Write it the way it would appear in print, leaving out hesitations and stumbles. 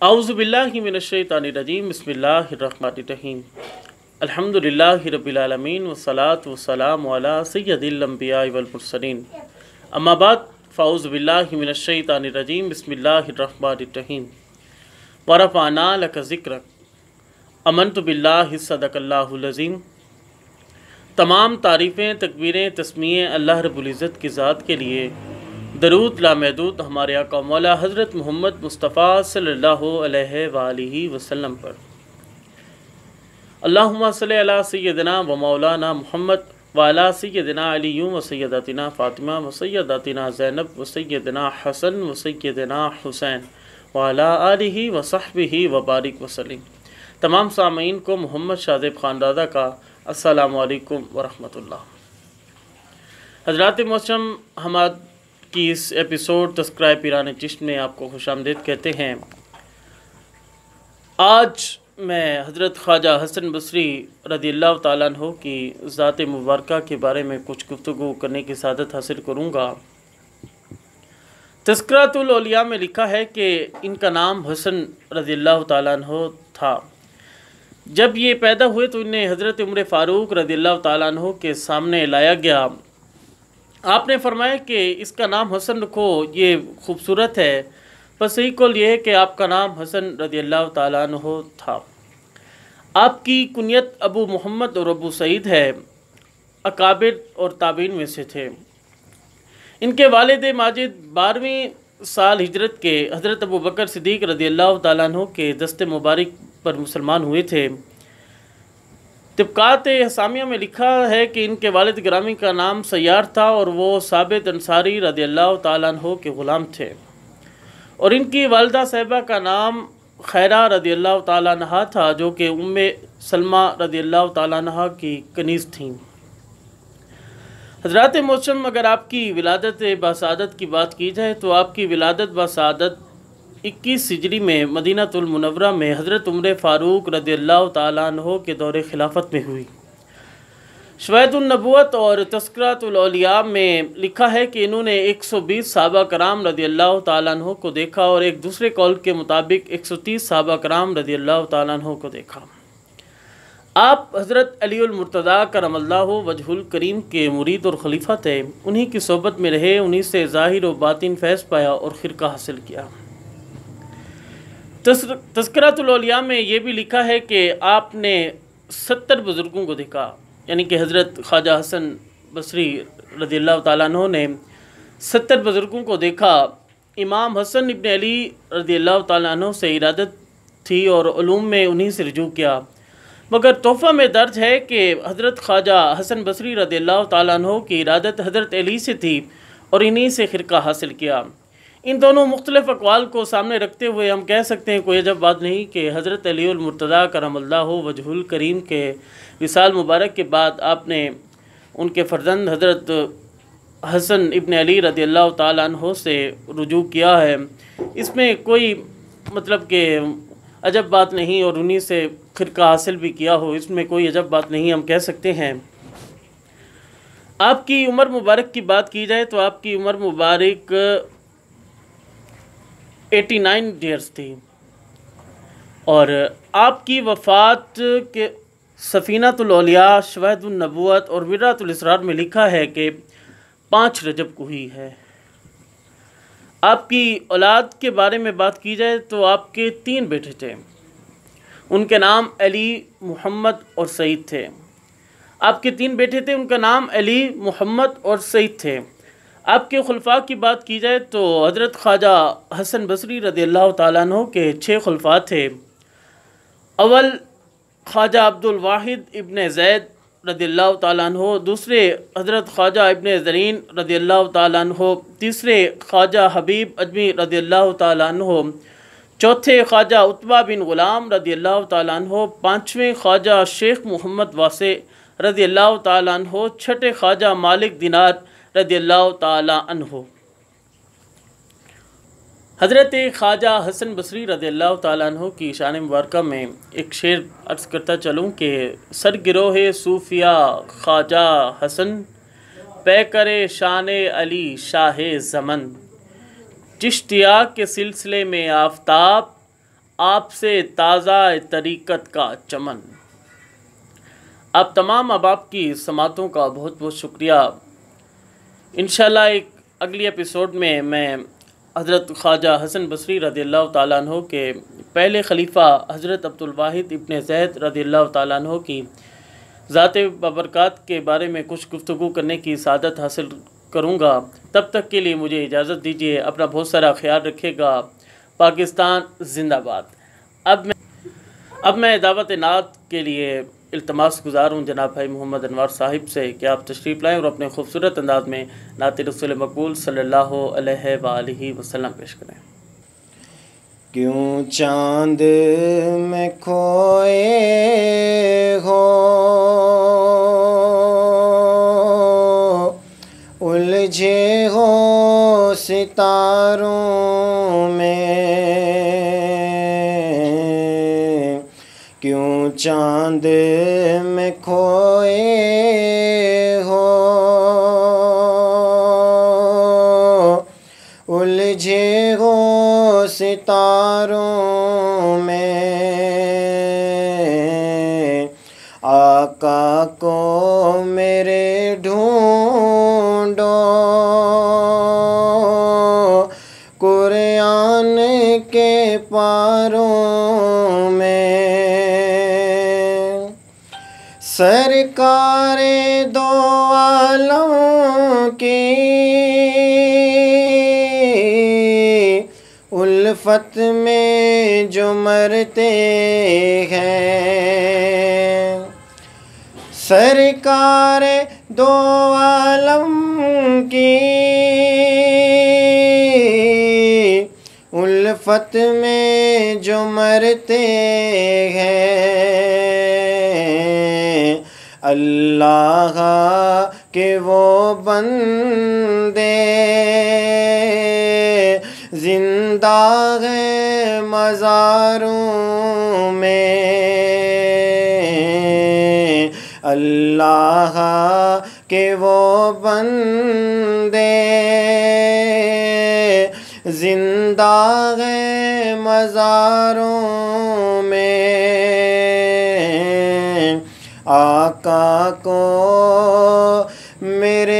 औज़ु बिल्लाहि मिनश्शैतानिर्रजीम बिस्मिल्लाहिर्रहमानिर्रहीम अल्हम्दुलिल्लाहि रब्बिल आलमीन वस्सलातु वस्सलामु अला सय्यदिल अंबियाइ वल मुरसलीन अम्मा बाद फ़अऊज़ु बिल्लाहि मिनश्शैतानिर्रजीम बिस्मिल्लाहिर्रहमानिर्रहीम वरफ़अना लक ज़िक्रक अमनतु बिल्लाहि सदक़ल्लाहुल अज़ीम। तमाम तारीफ़ें, तकबीरें, तस्मीएँ अल्लाह रब्बुल इज़्ज़त की ज़ात के लिए, दरूद लामहदूद हमारे आका मौला हज़रत मोहम्मद मुस्तफ़ा सल्लल्लाहु अलैहि वसल्लम पर। अल्लाहुम्मा सल्लि अला सय्यदिना व मौलाना मुहम्मद व अला सय्यदिना अली व सय्यदातिना फ़ातिमा व सय्यदातिना ज़ैनब व सय्यदिना हसन व सय्यदिना हुसैन व अला आलिहि व सहबिहि व बारिक वसल्लिम। तमाम सामीन को मोहम्मद शाज़ेब ख़ानदादा का अस्सलामु अलैकुम व रहमतुल्लाह। हज़रात मोहतरम, हम की इस एपिसोड तज़किरा पीरान चिश्त में आपको खुशामदीद कहते हैं। आज मैं हज़रत ख्वाजा हसन बसरी रज़ियल्लाहु ताला अन्हु की ज़ात मुबारका के बारे में कुछ गुफ्तगू करने की सादत हासिल करूँगा। तज़किरातुल औलिया में लिखा है कि इनका नाम हसन रज़ियल्लाहु ताला अन्हु था। जब ये पैदा हुए तो इन्हें हज़रत उमर फ़ारूक रज़ियल्लाहु ताला अन्हु के सामने लाया गया। आपने फरमाया कि इसका नाम हसन रखो, ये खूबसूरत है, पर सही कौल ये है कि आपका नाम हसन रज़ियल्लाहु ताला अन्हु था। आपकी कुनियत अबू मोहम्मद और अबू सईद है, अकाबिर और ताबीन में से थे। इनके वालिद माजिद 12वीं साल हिजरत के हज़रत अबू बकर सिद्दीक़ रज़ियल्लाहु ताला अन्हु के दस्ते मुबारक पर मुसलमान हुए थे। तिब्कात हसामिया में लिखा है कि इनके वालिद ग्रामी का नाम सय्यार था और वो साबित अंसारी रज़ियल्लाहु ताला अन्हु के ग़ुलाम थे, और इनकी वालिदा साहिबा का नाम खैरा रज़ियल्लाहु ताला अन्हा था, जो कि उम्मे सलमा रज़ियल्लाहु ताला अन्हा की कनीज़ थीं। हज़रात मोहतरम, अगर आपकी विलादत बसादत की बात की जाए तो आपकी विलादत बसादत 21 हिजरी में मदीनातुल मुनव्वरा में हज़रत उमर फ़ारूक रज़ियल्लाहु ताला अन्हु के दौरे खिलाफत में हुई। शवाहिदुन नबुव्वत और तज़किरातुल औलिया में लिखा है कि इन्होंने 120 सहाबा कराम रज़ियल्लाहु ताला अन्हु को देखा और एक दूसरे कौल के मुताबिक 130 सहाबा कराम रज़ियल्लाहु ताला अन्हु को देखा। आप हज़रत अलीउल मुर्तज़ा करमल्लाहु वजहुल करीम के मुरीद और खलीफा थे। उन्हीं की सोबत में रहे, उन्हीं से ज़ाहिर व बातिन फैज़ पाया और खिरका हासिल किया। तज़किरातुल औलिया में ये भी लिखा है कि आपने 70 बुज़ुर्गों को देखा, यानी कि हज़रत ख्वाजा हसन बसरी रज़ियल्लाहु ताला अन्हु ने 70 बुज़ुर्गों को देखा। इमाम हसन इब्न अली रज़ियल्लाहु ताला अन्हु से इरादत थी और उलूम में उन्हीं से रुजू किया, मगर तोहफ़ा में दर्ज है कि हज़रत ख्वाजा हसन बसरी रज़ियल्लाहु ताला अन्हु की इरादत हज़रत अली से थी और इन्हीं से खिरका हासिल किया। इन दोनों मुख्तलिफ़ अक़वाल को सामने रखते हुए हम कह सकते हैं कोई अजब बात नहीं कि हज़रत अलीउल मुर्तज़ा करमल्लाहु वजहुल करीम के विसाल मुबारक के बाद आपने उनके फ़र्जंद हज़रत हसन इब्न अली रज़ियल्लाहु ताला अन्हु से रुजू किया है। इसमें कोई मतलब कि अजब बात नहीं, और उन्हीं से खिरका हासिल भी किया हो, इसमें कोई अजब बात नहीं, हम कह सकते हैं। आपकी उम्र मुबारक की बात की जाए तो आपकी उम्र मुबारक 89 ईयर्स थी, और आपकी वफ़ात के सफ़ीनातुल औलिया, शवाहिदुन नबुव्वत और विरातुल इसरार में लिखा है कि 5 रजब को हुई है। आपकी औलाद के बारे में बात की जाए तो आपके 3 बेटे थे। उनके नाम अली, मोहम्मद और सईद थे। आपके 3 बेटे थे, उनका नाम अली, मोहम्मद और सईद थे। आपके खुलफा की बात की जाए तो हज़रत ख्वाजा हसन बसरी रज़ियल्लाहु ताला अन्हु के 6 खुलफा थे। अव्वल ख्वाजा अब्दुल वाहिद इब्न ज़ैद रज़ियल्लाहु ताला अन्हु, दूसरे हज़रत ख्वाजा इब्न ज़रीन रज़ियल्लाहु ताला अन्हु, तीसरे ख्वाजा हबीब अजमी रज़ियल्लाहु ताला अन्हु, चौथे ख्वाजा उत्बा बिन ग़ुलाम रज़ियल्लाहु ताला अन्हु, 5वें ख्वाजा शेख मोहम्मद वासे रज़ियल्लाहु ताला अन्हु, छठे ख्वाजा मालिक दिनार रज़ियल्लाहु ताला अन्हु। हज़रत ख्वाजा हसन बसरी रज़ियल्लाहु ताला अन्हु की शान मुबारका में एक शेर अर्ज़ करता चलूँ कि सर गिरोह सूफिया ख्वाजा हसन, पै करे शान अली शाह ज़मन, चिश्तिया के सिलसिले में आफ्ताब, آپ سے تازہ طریقت کا چمن۔ آپ تمام احباب کی سماعتوں کا بہت بہت شکریہ۔ انشاءاللہ ایک اگلی ایپیسوڈ میں حضرت خواجہ حسن بصری رضی اللہ تعالیٰ عنہ کے پہلے خلیفہ حضرت عبدالواحد ابن زید رضی اللہ تعالیٰ عنہ کی ذات بابرکات کے بارے میں کچھ گفتگو کرنے کی سعادت حاصل کروں گا۔ تب تک کے لیے مجھے اجازت دیجیے، اپنا بہت سارا خیال رکھے گا۔ پاکستان زندہ باد۔ اب میں دعوت نعت کے لیے التماس گزار ہوں جناب بھائی محمد انوار صاحب سے کہ آپ تشریف لائیں اور اپنے خوبصورت انداز میں نعت رسول مقبول صلی اللہ علیہ وآلہ وسلم پیش کریں۔ کیوں چاند میں کھوئے ہو الجھے ہو ستاروں میں، کیوں چاند میں کھوئے ہو الجھے ہو ستاروں میں، آقا کو میرے ڈھونڈو قرآن کے پاروں میں، سرکار دو عالم کی الفت میں جو مرتے ہیں، سرکار دو عالم کی الفت میں جو مرتے ہیں، اللہ کے وہ بندے زندہ ہے مزاروں میں، اللہ کے وہ بندے زندہ ہے مزاروں میں، آقا کو میرے